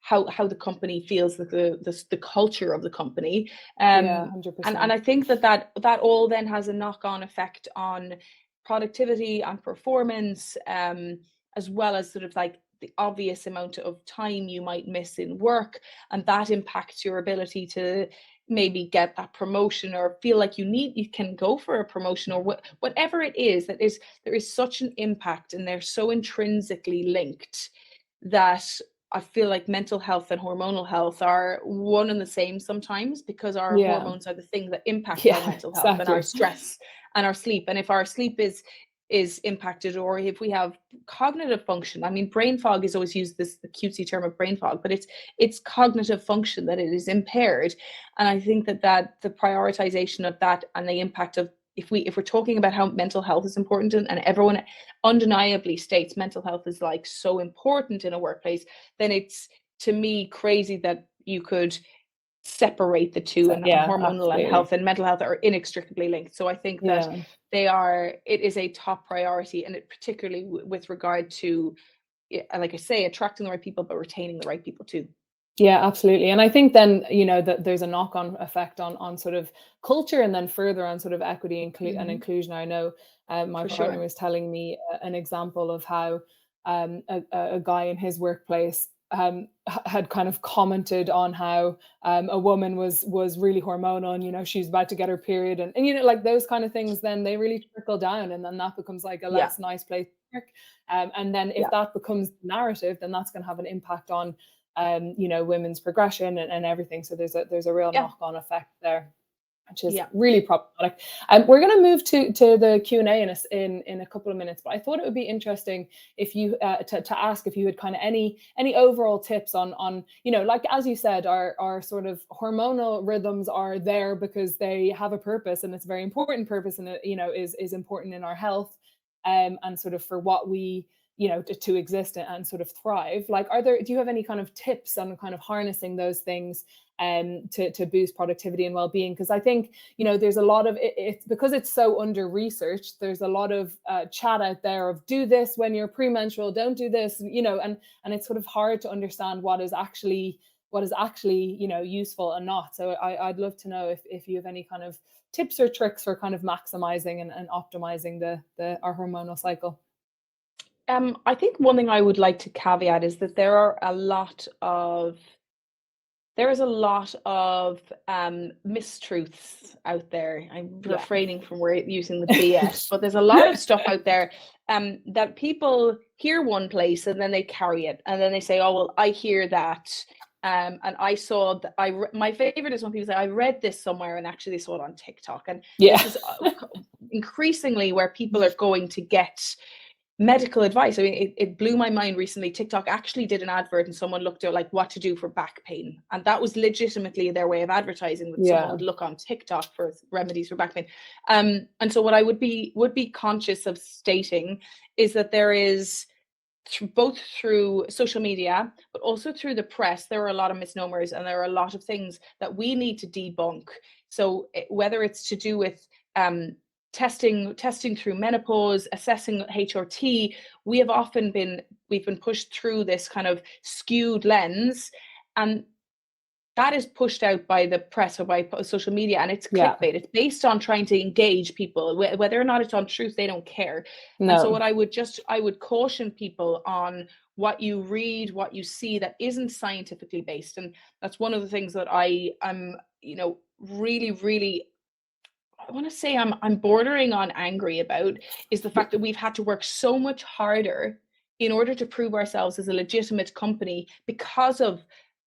how the company feels, the culture of the company. Yeah, And 100%. I think that all then has a knock-on effect on productivity and performance, as well as sort of like the obvious amount of time you might miss in work, and that impacts your ability to maybe get that promotion or feel like you can go for a promotion, or whatever it is. There is such an impact, and they're so intrinsically linked that I feel like mental health and hormonal health are one and the same sometimes, because our hormones are the thing that impact our mental health and our stress and our sleep. And if our sleep is impacted, or if we have cognitive function, I mean, brain fog is always used, the cutesy term of brain fog, but it's cognitive function that it is impaired. And I think that the prioritization of that and the impact of, if we're talking about how mental health is important, and everyone undeniably states mental health is like so important in a workplace, then it's, to me, crazy that you could separate the two, and hormonal and health and mental health are inextricably linked. So I think that it is a top priority, and it particularly with regard to, like I say, attracting the right people, but retaining the right people too. Yeah, absolutely. And I think then, you know, that there's a knock-on effect on sort of culture, and then further on sort of equity and inclusion. I know my partner was telling me an example of how a guy in his workplace had kind of commented on how a woman was really hormonal, and, you know, she's about to get her period, and you know, like those kind of things, then they really trickle down, and then that becomes like a less nice place to work. And then if that becomes the narrative, then that's going to have an impact on you know, women's progression and everything. So there's a real knock-on effect there, which is really problematic. We're going to move to the Q&A in a couple of minutes, but I thought it would be interesting if you to ask if you had kind of any overall tips on, you know, like as you said, our sort of hormonal rhythms are there because they have a purpose, and it's a very important purpose, and it, you know, is important in our health, and sort of for what we, you know, to exist and sort of thrive. Like, do you have any kind of tips on kind of harnessing those things to boost productivity and well-being? Because I think, you know, there's a lot of it's because it's so under researched, there's a lot of chat out there of do this when you're premenstrual, don't do this, you know, and it's sort of hard to understand what is actually, you know, useful and not. So I'd love to know if you have any kind of tips or tricks for kind of maximizing and optimizing our hormonal cycle. I think one thing I would like to caveat is that there is a lot of mistruths out there. I'm refraining from using the BS, but there's a lot of stuff out there that people hear one place and then they carry it, and then they say, oh, well, I hear that. And I saw that my favorite is when people say, I read this somewhere, and actually they saw it on TikTok. And this is increasingly where people are going to get medical advice. I mean, it blew my mind recently. TikTok actually did an advert, and someone looked at like what to do for back pain, and that was legitimately their way of advertising, that someone would look on TikTok for remedies for back pain. And so what I would be conscious of stating is that there is, both through social media but also through the press, there are a lot of misnomers, and there are a lot of things that we need to debunk. So whether it's to do with testing through menopause, assessing HRT, we've been pushed through this kind of skewed lens, and that is pushed out by the press or by social media, and it's clickbait. It's based on trying to engage people. Whether or not it's on truth, they don't care. No. And so what I would caution people on what you read, what you see that isn't scientifically based. And that's one of the things that I am, you know, really, really, I want to say I'm bordering on angry about, is the fact that we've had to work so much harder in order to prove ourselves as a legitimate company because of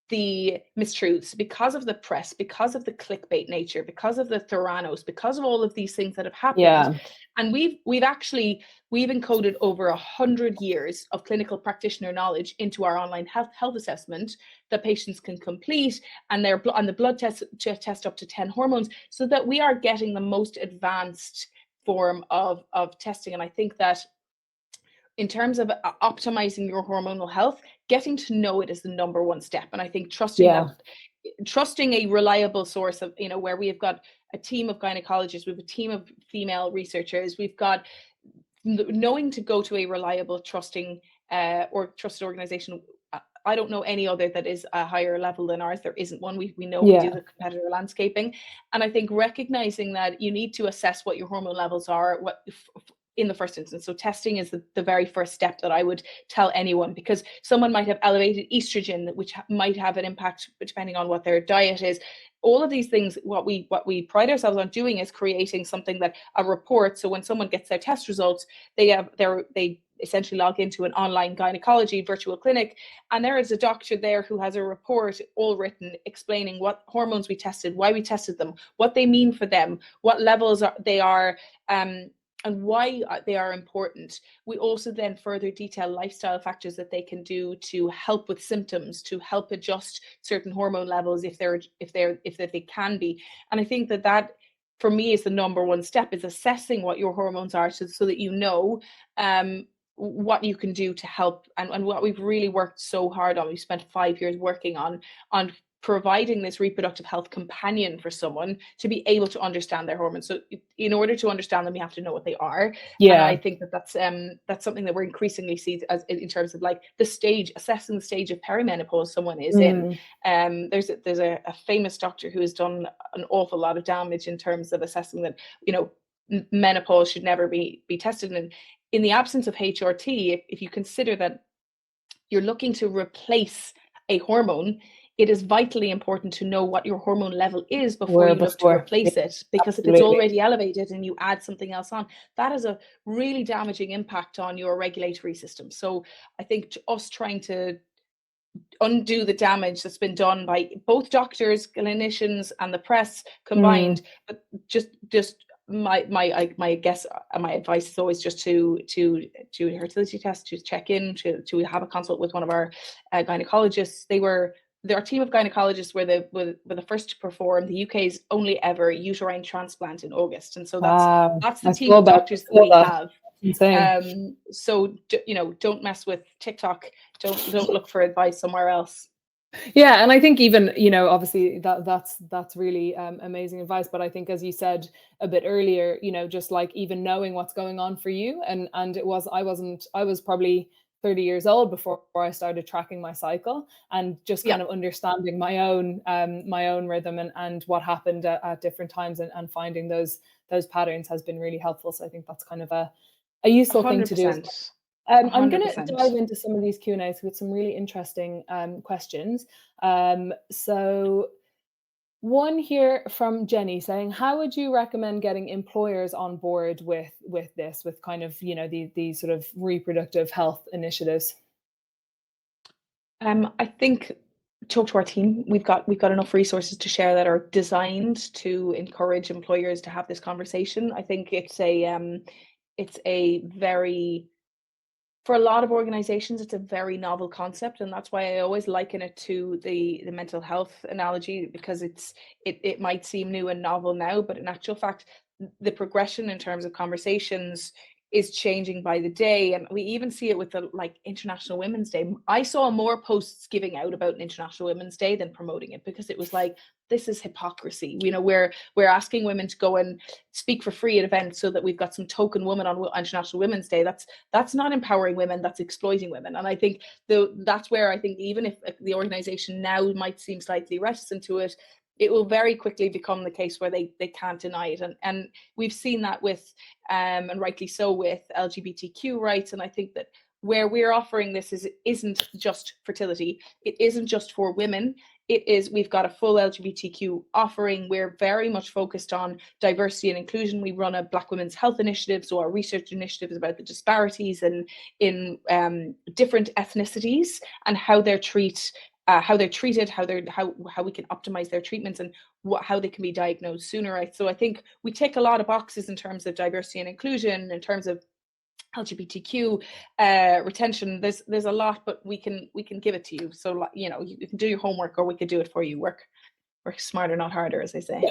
the mistruths, because of the press, because of the clickbait nature, because of the Theranos, because of all of these things that have happened. And we've encoded over 100 years of clinical practitioner knowledge into our online health assessment that patients can complete, and the blood test up to 10 hormones, so that we are getting the most advanced form of testing. And I think that in terms of optimizing your hormonal health, getting to know it is the number one step. And I think trusting a reliable source of, where we have got a team of gynecologists, we have a team of female researchers, we've got knowing to go to a reliable, trusting or trusted organization. I don't know any other that is a higher level than ours. There isn't one. We know we do the competitor landscaping. And I think recognizing that you need to assess what your hormone levels are, in the first instance. So testing is the very first step that I would tell anyone, because someone might have elevated estrogen, which might have an impact depending on what their diet is. All of these things, what we pride ourselves on doing is creating something that a report. So when someone gets their test results, they essentially log into an online gynecology virtual clinic, and there is a doctor there who has a report all written explaining what hormones we tested, why we tested them, what they mean for them, what levels they are, and why they are important. We also then further detail lifestyle factors that they can do to help with symptoms, to help adjust certain hormone levels if they can be. And I think that for me is the number one step, is assessing what your hormones are, so that you know what you can do to help. And what we've really worked so hard on, we spent 5 years working on providing this reproductive health companion for someone to be able to understand their hormones. So in order to understand them, you have to know what they are. And I think that's something that we're increasingly see as in terms of like assessing the stage of perimenopause someone is in. There's a famous doctor who has done an awful lot of damage in terms of assessing that, menopause should never be tested. And in the absence of HRT, if you consider that you're looking to replace a hormone, it is vitally important to know what your hormone level is before you look to replace it, because if it's already elevated and you add something else on, that has a really damaging impact on your regulatory system. So I think us trying to undo the damage that's been done by both doctors, clinicians, and the press combined, but just my guess, my advice is always just to do a fertility test, to check in, to have a consult with one of our gynecologists. Our team of gynecologists were the first to perform the UK's only ever uterine transplant in August, and so that's the team of doctors that we have. Insane. So don't mess with TikTok. Don't look for advice somewhere else. Yeah, and I think even, obviously that's really amazing advice. But I think, as you said a bit earlier, just like even knowing what's going on for you, and I was probably 30 years old before I started tracking my cycle, and just kind of understanding my own rhythm and what happened at different times, and finding those patterns has been really helpful. So I think that's kind of a useful 100%. Thing to do. I'm going to dive into some of these Q&As with some really interesting questions. So one here from Jenny saying, how would you recommend getting employers on board with this, with kind of, these sort of reproductive health initiatives? I think talk to our team. We've got enough resources to share that are designed to encourage employers to have this conversation. I think it's a very, for a lot of organizations, it's a very novel concept, and that's why I always liken it to the mental health analogy, because it might seem new and novel now, but in actual fact, the progression in terms of conversations is changing by the day. And we even see it with the International Women's Day. I saw more posts giving out about an International Women's Day than promoting it, because it was like, this is hypocrisy. We're asking women to go and speak for free at events so that we've got some token woman on International Women's Day. That's not empowering women, that's exploiting women. And I think that's where I think, even if the organization now might seem slightly reticent to it, it will very quickly become the case where they can't deny it. And we've seen that with, and rightly so, with LGBTQ rights. And I think that where we're offering this isn't just fertility. It isn't just for women. We've got a full LGBTQ offering. We're very much focused on diversity and inclusion. We run a Black Women's Health Initiative, so our research initiative is about the disparities in different ethnicities and how they're treated, how we can optimize their treatments, and how they can be diagnosed sooner. Right? So I think we tick a lot of boxes in terms of diversity and inclusion, in terms of LGBTQ retention. There's a lot, but we can give it to you. So you can do your homework, or we could do it for you. work smarter, not harder, as they say.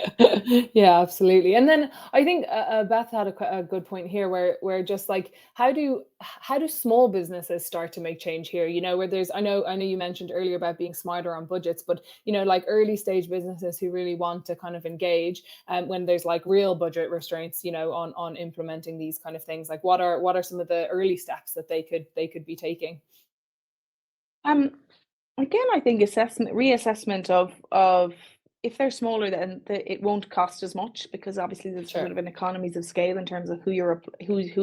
Yeah, absolutely. And then I think Beth had a good point here, where just like how do small businesses start to make change here? You know, where there's I know you mentioned earlier about being smarter on budgets, but you know, like early stage businesses who really want to kind of engage, when there's like real budget restraints, you know, on implementing these kind of things. Like what are some of the early steps that they could be taking? Um, Again, I think reassessment of if they're smaller, then it won't cost as much, because obviously there's sort Sure. of an economies of scale in terms of who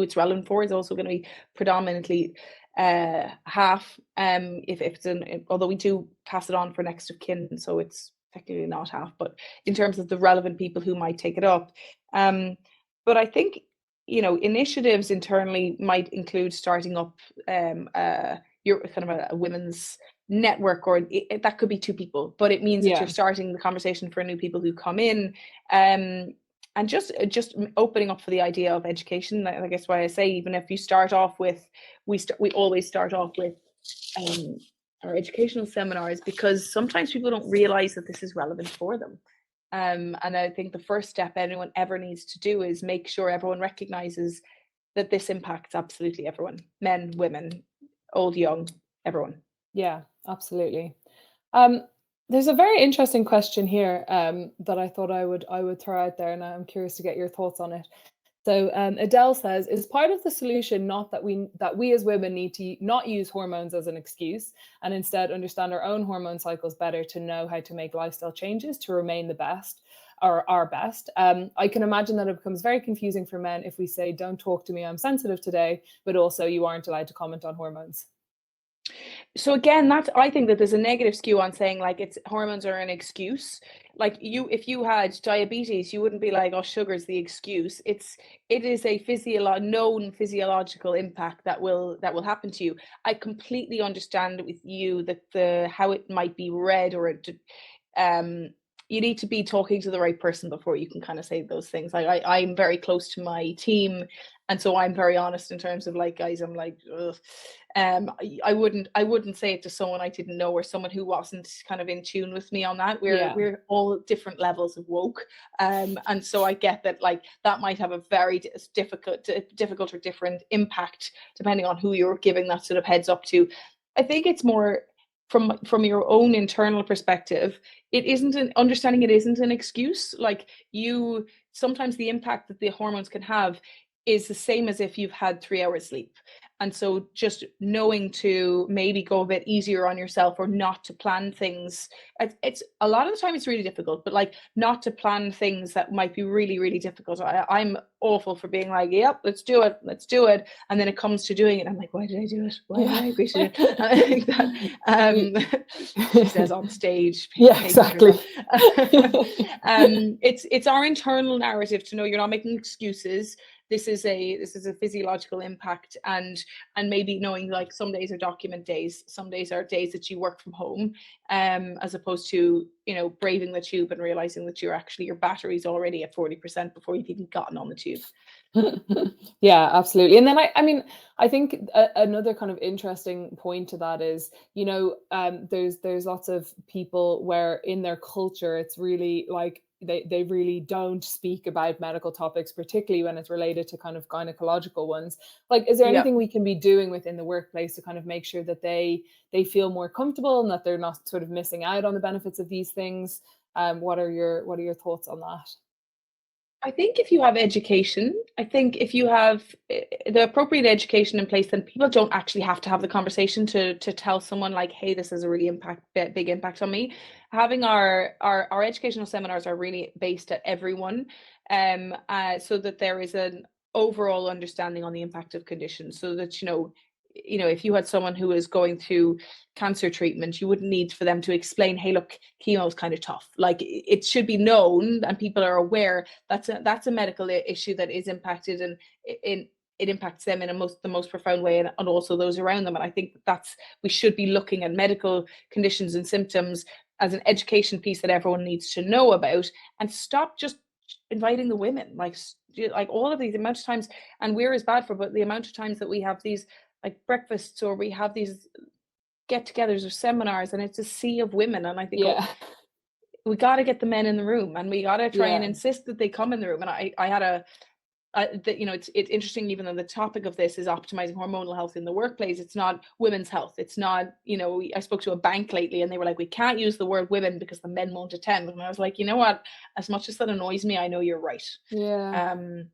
it's relevant for is also going to be predominantly half. If it's although we do pass it on for next of kin, so it's technically not half, but in terms of the relevant people who might take it up. But I think, you know, initiatives internally might include starting up your kind of a women's network, or that could be two people, but it means that Yeah. you're starting the conversation for new people who come in, and just opening up for the idea of education. I guess why I say, even if you start off with, we always start off with our educational seminars, because sometimes people don't realize that this is relevant for them. And I think the first step anyone ever needs to do is make sure everyone recognizes that this impacts absolutely everyone: men, women, old, young, everyone. Yeah, absolutely. Um, there's a very interesting question here, that I thought I would throw out there, and I'm curious to get your thoughts on it. So Adele says, is part of the solution not that we as women need to not use hormones as an excuse, and instead understand our own hormone cycles better to know how to make lifestyle changes to remain the best, or our best? I can imagine that it becomes very confusing for men if we say, don't talk to me, I'm sensitive today, but also you aren't allowed to comment on hormones. So again, that's, I think that there's a negative skew on saying like it's hormones are an excuse. Like, you, if you had diabetes, you wouldn't be like, oh, sugar's the excuse. It is a known physiological impact that will happen to you. I completely understand with you that the how it might be read, or um you need to be talking to the right person before you can kind of say those things. I'm very close to my team, and so I'm very honest in terms of like, guys, I'm like, ugh. I wouldn't say it to someone I didn't know, or someone who wasn't kind of in tune with me on that. Yeah. We're all different levels of woke, and so I get that, like, that might have a very difficult or different impact depending on who you're giving that sort of heads up to. I think it's more from your own internal perspective. It isn't an understanding, it isn't an excuse. Like, you, sometimes the impact that the hormones can have is the same as if you've had 3 hours sleep. And so just knowing to maybe go a bit easier on yourself, or not to plan things. It's a lot of the time it's really difficult, but like, not to plan things that might be really, really difficult. I'm awful for being like, yep, let's do it. And then it comes to doing it, I'm like, why did I do it? Why did Yeah. I agree to do it? And I think that she says on stage, Yeah, pacing exactly. herself. It's our internal narrative to know you're not making excuses. This is a physiological impact, and maybe knowing, like, some days are document days, some days are days that you work from home, as opposed to, you know, braving the tube and realizing that your battery's already at 40% before you've even gotten on the tube. Yeah, absolutely. And then I mean, I think another kind of interesting point to that is, you know, there's lots of people where in their culture it's really like they really don't speak about medical topics, particularly when it's related to kind of gynecological ones. Like, is there Yeah. anything we can be doing within the workplace to kind of make sure that they feel more comfortable and that they're not sort of missing out on the benefits of these things? What are your thoughts on that? I think if you have education, I think if you have the appropriate education in place, then people don't actually have to have the conversation to tell someone like, hey, this has a really big impact on me. Having our educational seminars are really based at everyone, so that there is an overall understanding on the impact of conditions, so that, if you had someone who is going through cancer treatment, you wouldn't need for them to explain, hey, look, chemo is kind of tough. Like, it should be known, and people are aware that's a medical issue that is impacted, and it impacts them in the most profound way, and also those around them. And I think we should be looking at medical conditions and symptoms as an education piece that everyone needs to know about, and stop just inviting the women, like all of these amount of times. And we're as bad for, but the amount of times that we have these like breakfasts, or we have these get-togethers or seminars, and it's a sea of women. And I think, Yeah. we got to get the men in the room, and we got to try and Yeah. insist that they come in the room. And I had you know, it's interesting, even though the topic of this is optimizing hormonal health in the workplace, it's not women's health. It's not, you know, I spoke to a bank lately and they were like, we can't use the word women because the men won't attend. And I was like, you know what, as much as that annoys me, I know you're right. Yeah. um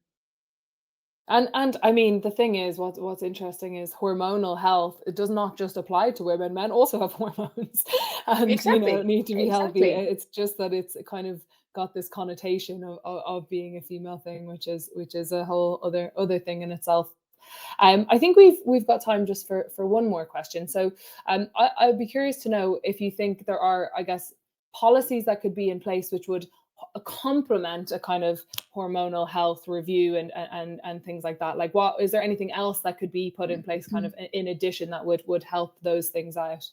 And I mean, the thing is, what's interesting is hormonal health. It does not just apply to women. Men also have hormones, and exactly, need to be healthy. exactly. It's just that it's kind of got this connotation of being a female thing, which is a whole other thing in itself. I think we've got time just for one more question. So I'd be curious to know if you think there are, I guess, policies that could be in place which would complement a kind of hormonal health review and things like that. Like, what is there anything else that could be put in place kind of in addition that would help those things out?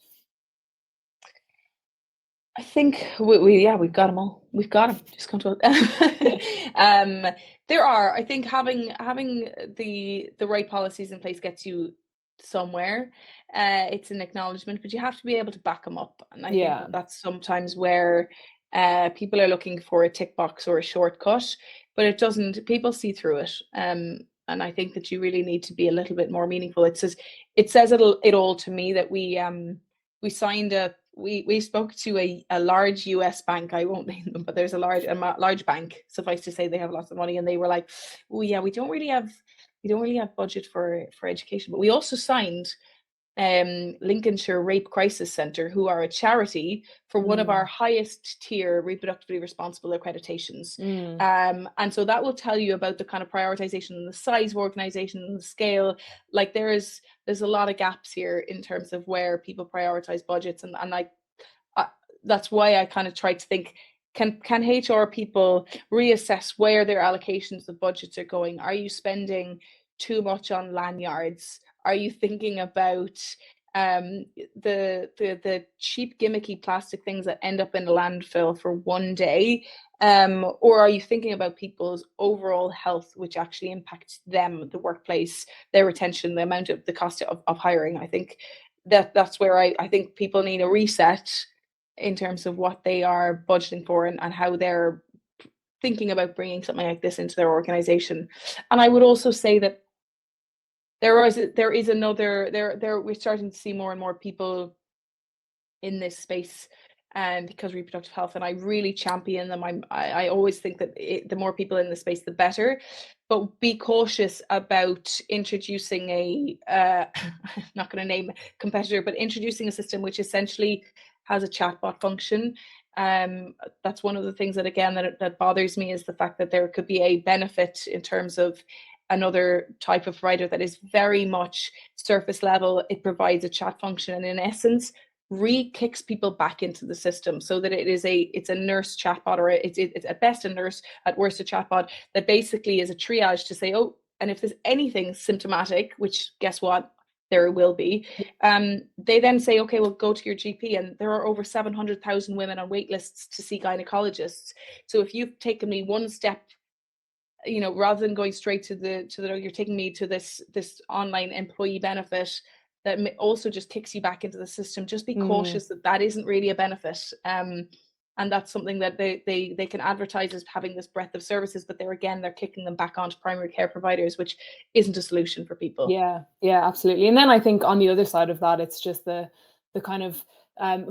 I think we've got them all. We've got them. Just come to it. There are. I think having the right policies in place gets you somewhere. It's an acknowledgement, but you have to be able to back them up. And I think Yeah. that that's sometimes where people are looking for a tick box or a shortcut, but it doesn't. People see through it. And I think that you really need to be a little bit more meaningful. It says it all to me that we signed we spoke to a large US bank. I won't name them, but there's a large bank. Suffice to say, they have lots of money, and they were like, "Oh yeah, we don't really have budget for education, but we also signed Lincolnshire Rape Crisis Centre, who are a charity, for one of our Mm, highest tier reproductively responsible accreditations." mm, And so that will tell you about the kind of prioritization and the size of organization and the scale. Like there's a lot of gaps here in terms of where people prioritize budgets, and that's why I kind of try to think, can HR people reassess where their allocations of budgets are going? Are you spending too much on lanyards? Are you thinking about the cheap gimmicky plastic things that end up in a landfill for one day? Or are you thinking about people's overall health, which actually impacts them, the workplace, their retention, the amount of the cost of hiring? I think that's where I think people need a reset in terms of what they are budgeting for, and how they're thinking about bringing something like this into their organization. And I would also say that there is another there we're starting to see more and more people in this space, because reproductive health, and I really champion them. I always think that the more people in the space, the better. But be cautious about introducing I'm not going to name a competitor, but introducing a system which essentially has a chatbot function. That's one of the things that, again, that bothers me, is the fact that there could be a benefit in terms of another type of provider that is very much surface level. It provides a chat function, and in essence re-kicks people back into the system, so that it's a nurse chatbot, or it's at best a nurse, at worst a chatbot, that basically is a triage to say, oh, and if there's anything symptomatic, which guess what, there will be, they then say, okay, well, go to your GP. And there are over 700,000 women on wait lists to see gynecologists. So if you've taken me one step, rather than going straight to you're taking me to this online employee benefit that also just kicks you back into the system. Just be mm. cautious that isn't really a benefit. And that's something that they can advertise as having this breadth of services, but they're kicking them back onto primary care providers, which isn't a solution for people. Yeah, yeah, absolutely. And then I think on the other side of that, it's just the kind of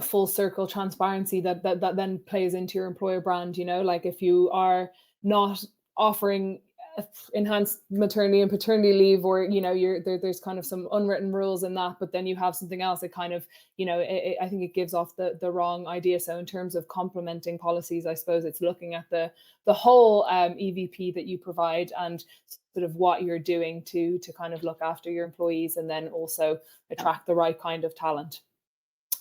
full circle transparency that then plays into your employer brand. Like if you are not offering enhanced maternity and paternity leave, or there's kind of some unwritten rules in that, but then you have something else. It kind of I think it gives off the wrong idea. So in terms of complementing policies, I suppose it's looking at the whole EVP that you provide, and sort of what you're doing to kind of look after your employees, and then also attract the right kind of talent.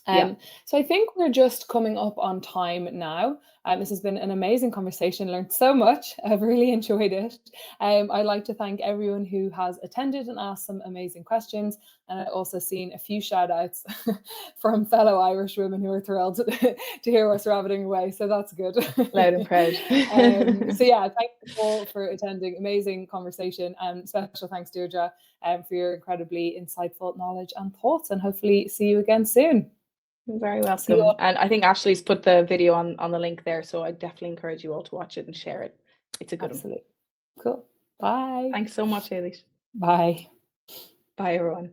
Yeah. So I think we're just coming up on time now. This has been an amazing conversation. Learned so much. I've really enjoyed it. I'd like to thank everyone who has attended and asked some amazing questions. And I've also seen a few shout outs from fellow Irish women who are thrilled to hear us rabbiting away. So that's good. Loud and proud. So yeah, thank you all for attending. Amazing conversation. Special thanks, Deirdre, for your incredibly insightful knowledge and thoughts. And hopefully see you again soon. You're very See you welcome. all. And I think Ashley's put the video on the link there, so I definitely encourage you all to watch it and share it. It's a good one. Absolutely. Cool. Bye. Thanks so much, Ailish. Bye. Bye, everyone.